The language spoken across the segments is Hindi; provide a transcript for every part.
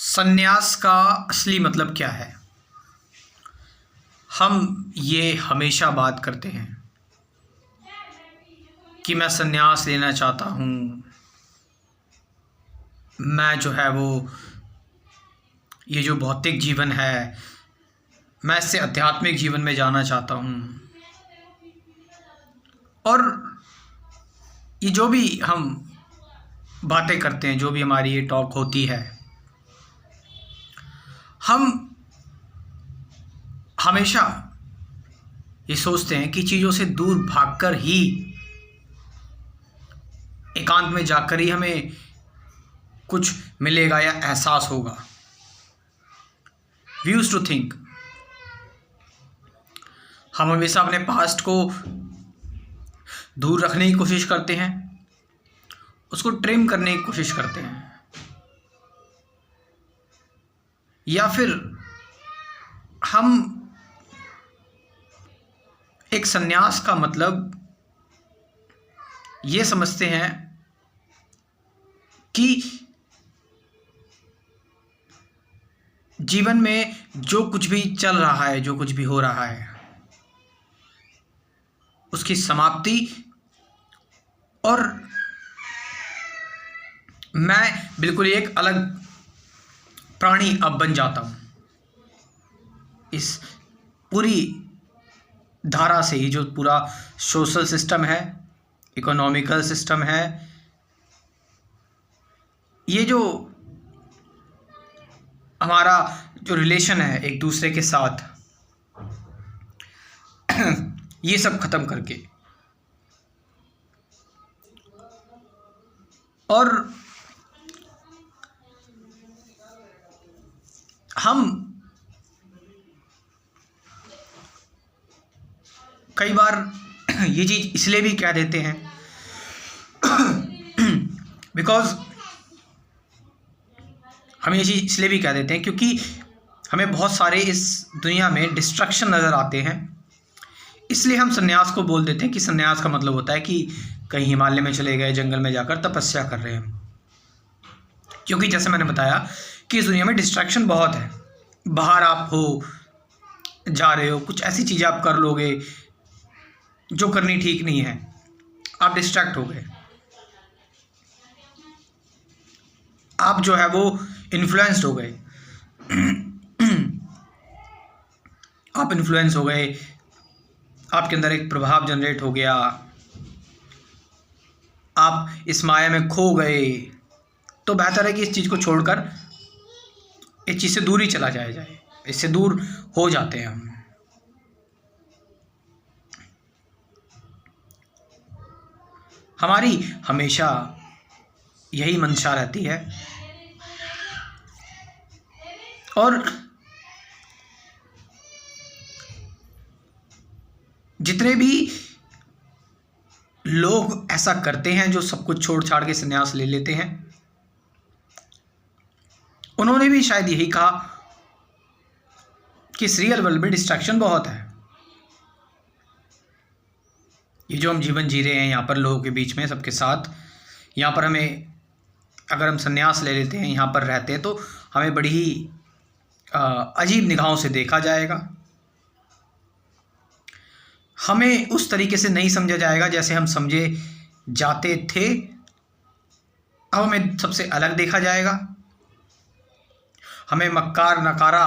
संन्यास का असली मतलब क्या है? हम ये हमेशा बात करते हैं कि मैं संन्यास लेना चाहता हूँ। मैं जो है वो ये जो भौतिक जीवन है, मैं इससे आध्यात्मिक जीवन में जाना चाहता हूँ। और ये जो भी हम बातें करते हैं, जो भी हमारी ये टॉक होती है, हम हमेशा ये सोचते हैं कि चीज़ों से दूर भागकर ही, एकांत में जाकर ही हमें कुछ मिलेगा या एहसास होगा। वी यूज्ड टू थिंक, हम हमेशा अपने पास्ट को दूर रखने की कोशिश करते हैं, उसको ट्रिम करने की कोशिश करते हैं, या फिर हम एक संन्यास का मतलब ये समझते हैं कि जीवन में जो कुछ भी चल रहा है, जो कुछ भी हो रहा है, उसकी समाप्ति, और मैं बिल्कुल एक अलग प्राणी अब बन जाता हूँ। इस पूरी धारा से ही, जो पूरा सोशल सिस्टम है, इकोनॉमिकल सिस्टम है, ये जो हमारा जो रिलेशन है एक दूसरे के साथ, ये सब खत्म करके, और हम कई बार ये चीज़ इसलिए भी कह देते हैं बिकॉज हम ये चीज़ इसलिए भी कह देते हैं क्योंकि हमें बहुत सारे इस दुनिया में डिस्ट्रक्शन नज़र आते हैं। इसलिए हम संन्यास को बोल देते हैं कि संन्यास का मतलब होता है कि कहीं हिमालय में चले गए, जंगल में जाकर तपस्या कर रहे हैं। क्योंकि जैसे मैंने बताया कि इस दुनिया में डिस्ट्रैक्शन बहुत है। बाहर आप हो, जा रहे हो, कुछ ऐसी चीज़ें आप कर लोगे जो करनी ठीक नहीं है, आप डिस्ट्रैक्ट हो गए, आप जो है वो इन्फ्लुएंस्ड हो गए आप इन्फ्लुएंस हो गए, आपके अंदर एक प्रभाव जनरेट हो गया, आप इस माया में खो गए। तो बेहतर है कि इस चीज़ को छोड़कर इस चीज़ से दूर ही चला जाए, इससे दूर हो जाते हैं हम। हमारी हमेशा यही मंशा रहती है, और जितने भी लोग ऐसा करते हैं, जो सब कुछ छोड़ छाड़ के संन्यास ले लेते हैं, उन्होंने भी शायद यही कहा कि इस रियल वर्ल्ड में डिस्ट्रैक्शन बहुत है। ये जो हम जीवन जी रहे हैं यहाँ पर लोगों के बीच में, सबके साथ, यहाँ पर हमें, अगर हम संन्यास ले लेते हैं, यहाँ पर रहते हैं, तो हमें बड़ी ही अजीब निगाहों से देखा जाएगा। हमें उस तरीके से नहीं समझा जाएगा जैसे हम समझे जाते थे। अब हमें सबसे अलग देखा जाएगा। हमें मक्कार, नकारा,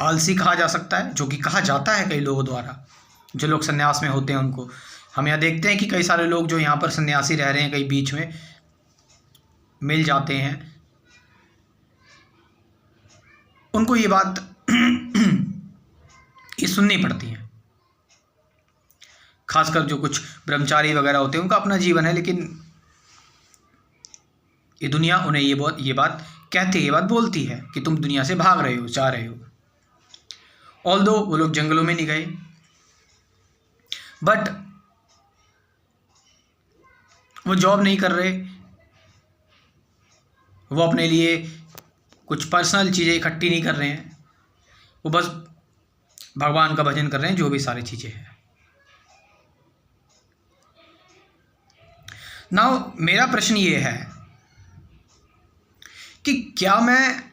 आलसी कहा जा सकता है, जो कि कहा जाता है कई लोगों द्वारा। जो लोग संन्यास में होते हैं उनको हम यहाँ देखते हैं कि कई सारे लोग जो यहाँ पर सन्यासी रह रहे हैं, कई बीच में मिल जाते हैं, उनको ये बात ये सुननी पड़ती है। खासकर जो कुछ ब्रह्मचारी वगैरह होते हैं, उनका अपना जीवन है, लेकिन ये दुनिया उन्हें ये बात कहती है, ये बात बोलती है कि तुम दुनिया से भाग रहे हो, जा रहे हो। ऑल्दो वो लोग जंगलों में नहीं गए, बट वो जॉब नहीं कर रहे, वो अपने लिए कुछ पर्सनल चीज़ें इकट्ठी नहीं कर रहे हैं, वो बस भगवान का भजन कर रहे हैं, जो भी सारी चीज़ें हैं। नाउ मेरा प्रश्न ये है कि क्या मैं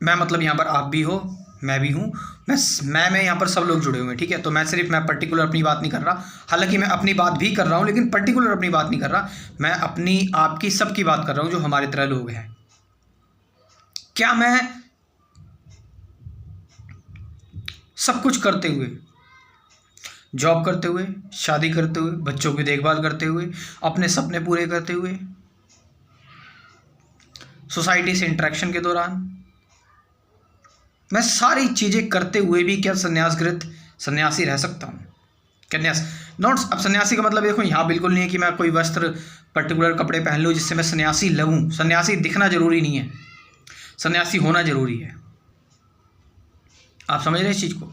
मैं मतलब यहाँ पर आप भी हो, मैं भी हूँ, मैं यहाँ पर सब लोग जुड़े हुए हैं, ठीक है। तो मैं पर्टिकुलर अपनी बात नहीं कर रहा, हालांकि मैं अपनी बात भी कर रहा हूँ, लेकिन पर्टिकुलर अपनी बात नहीं कर रहा, मैं अपनी आपकी सबकी बात कर रहा हूँ जो हमारे तरह लोग हैं। क्या मैं सब कुछ करते हुए, जॉब करते हुए, शादी करते हुए, बच्चों की देखभाल करते हुए, अपने सपने पूरे करते हुए, सोसाइटी से इंटरेक्शन के दौरान, मैं सारी चीज़ें करते हुए भी क्या सन्यासी रह सकता हूँ? अब सन्यासी का मतलब देखो यहाँ बिल्कुल नहीं है कि मैं कोई वस्त्र पर्टिकुलर कपड़े पहन लूँ जिससे मैं सन्यासी लगूँ। सन्यासी दिखना जरूरी नहीं है, सन्यासी होना जरूरी है। आप समझ रहे हैं इस चीज़ को?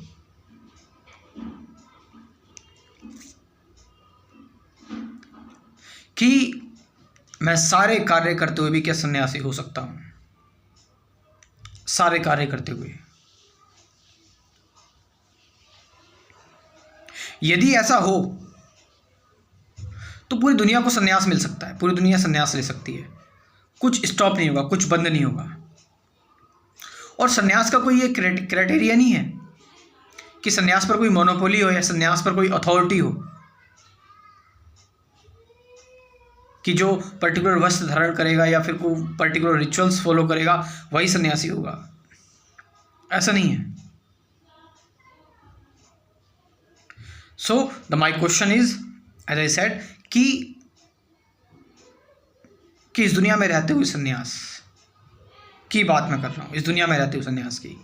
कि मैं सारे कार्य करते हुए भी क्या सन्यासी हो सकता हूँ? सारे कार्य करते हुए। यदि ऐसा हो तो पूरी दुनिया को सन्यास मिल सकता है, पूरी दुनिया सन्यास ले सकती है, कुछ स्टॉप नहीं होगा, कुछ बंद नहीं होगा। और सन्यास का कोई ये क्राइटेरिया नहीं है कि सन्यास पर कोई मोनोपोली हो या सन्यास पर कोई अथॉरिटी हो कि जो पर्टिकुलर वस्त्र धारण करेगा या फिर कोई पर्टिकुलर रिचुअल्स फॉलो करेगा वही सन्यासी होगा, ऐसा नहीं है। So my question is, as I said, कि इस दुनिया में रहते हुए सन्यास की बात मैं कर रहा हूँ, इस दुनिया में रहते हुए सन्यास की।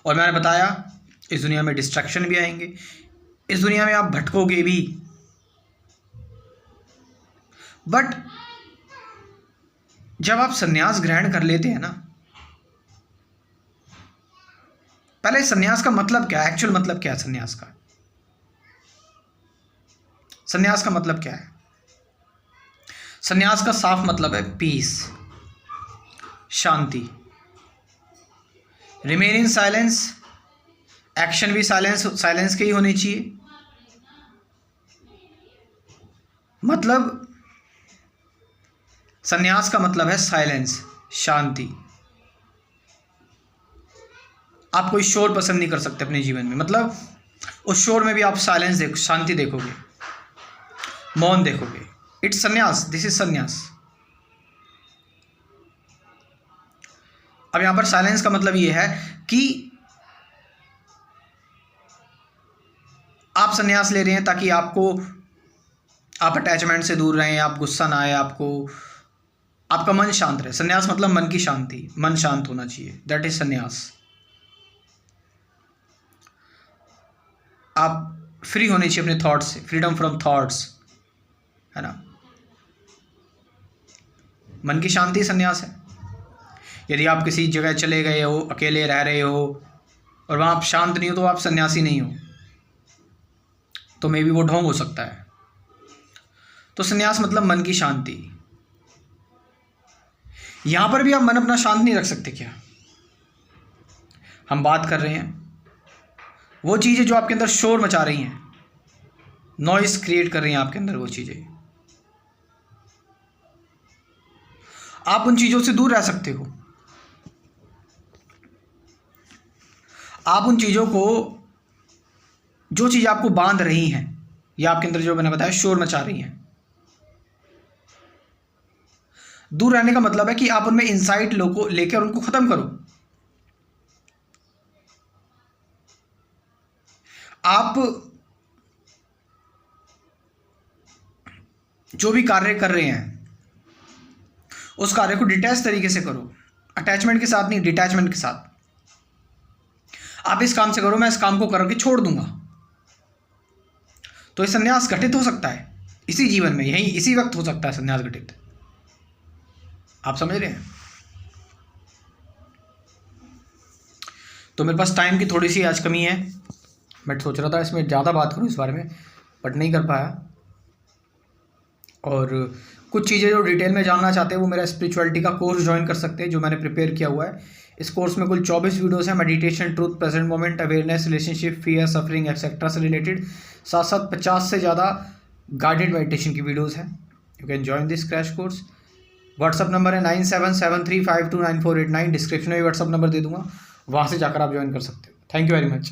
और मैंने बताया इस दुनिया में डिस्ट्रैक्शन भी आएंगे, इस दुनिया में आप भटकोगे भी, बट जब आप सन्यास ग्रहण कर लेते हैं ना, पहले सन्यास का मतलब क्या है, एक्चुअल मतलब क्या है सन्यास का? सन्यास का मतलब क्या है? सन्यास का साफ मतलब है पीस, शांति, रिमेन इन साइलेंस, एक्शन भी साइलेंस के ही होने चाहिए। मतलब सन्यास का मतलब है साइलेंस, शांति। आप कोई शोर पसंद नहीं कर सकते अपने जीवन में, मतलब उस शोर में भी आप साइलेंस शांति देखोगे, मौन देखोगे। इट्स सन्यास, दिस इज सन्यास। अब यहां पर साइलेंस का मतलब ये है कि आप सन्यास ले रहे हैं ताकि आप अटैचमेंट से दूर रहें, आप गुस्सा ना आए, आपका मन शांत रहे। सन्यास मतलब मन की शांति, मन शांत होना चाहिए, दैट इज सन्यास। आप फ्री होने चाहिए अपने थॉट्स से, फ्रीडम फ्रॉम थॉट्स, है ना। मन की शांति सन्यास है। यदि आप किसी जगह चले गए हो, अकेले रह रहे हो और वहाँ आप शांत नहीं हो तो आप सन्यासी नहीं हो, तो मे बी वो ढोंग हो सकता है। तो सन्यास मतलब मन की शांति। यहाँ पर भी आप मन अपना शांत नहीं रख सकते क्या? हम बात कर रहे हैं वो चीज़ें जो आपके अंदर शोर मचा रही हैं, नॉइस क्रिएट कर रही हैं आपके अंदर, वो चीज़ें आप उन चीज़ों से दूर रह सकते हो। आप उन चीज़ों को, जो चीज़ आपको बांध रही हैं या आपके अंदर जो मैंने बताया शोर मचा रही हैं, दूर रहने का मतलब है कि आप उनमें इंसाइट लेकर उनको खत्म करो। आप जो भी कार्य कर रहे हैं उस कार्य को डिटैच तरीके से करो, अटैचमेंट के साथ नहीं, डिटैचमेंट के साथ। आप इस काम से करो, मैं इस काम को करके छोड़ दूंगा, तो ये संन्यास घटित हो सकता है इसी जीवन में, यही इसी वक्त हो सकता है संन्यास घटित। आप समझ रहे हैं? तो मेरे पास टाइम की थोड़ी सी आज कमी है, मैं सोच रहा था इसमें ज़्यादा बात करूं इस बारे में, बट नहीं कर पाया। और कुछ चीज़ें जो डिटेल में जानना चाहते हैं वो मेरा स्पिरिचुअलिटी का कोर्स ज्वाइन कर सकते हैं जो मैंने प्रिपेयर किया हुआ है। इस कोर्स में कुल 24 वीडियोस हैं, meditation, truth, present moment, awareness, relationship, fear, suffering etcetera से रिलेटेड। साथ साथ 50 से ज़्यादा गाइडेड मेडिटेशन की वीडियोज़ हैं। You can join this crash course WhatsApp number है 9773529489, डिस्क्रिप्शन में भी व्हाट्सअप नंबर दे दूंगा, वहाँ से जाकर आप ज्वाइन कर सकते हो। Thank you very much.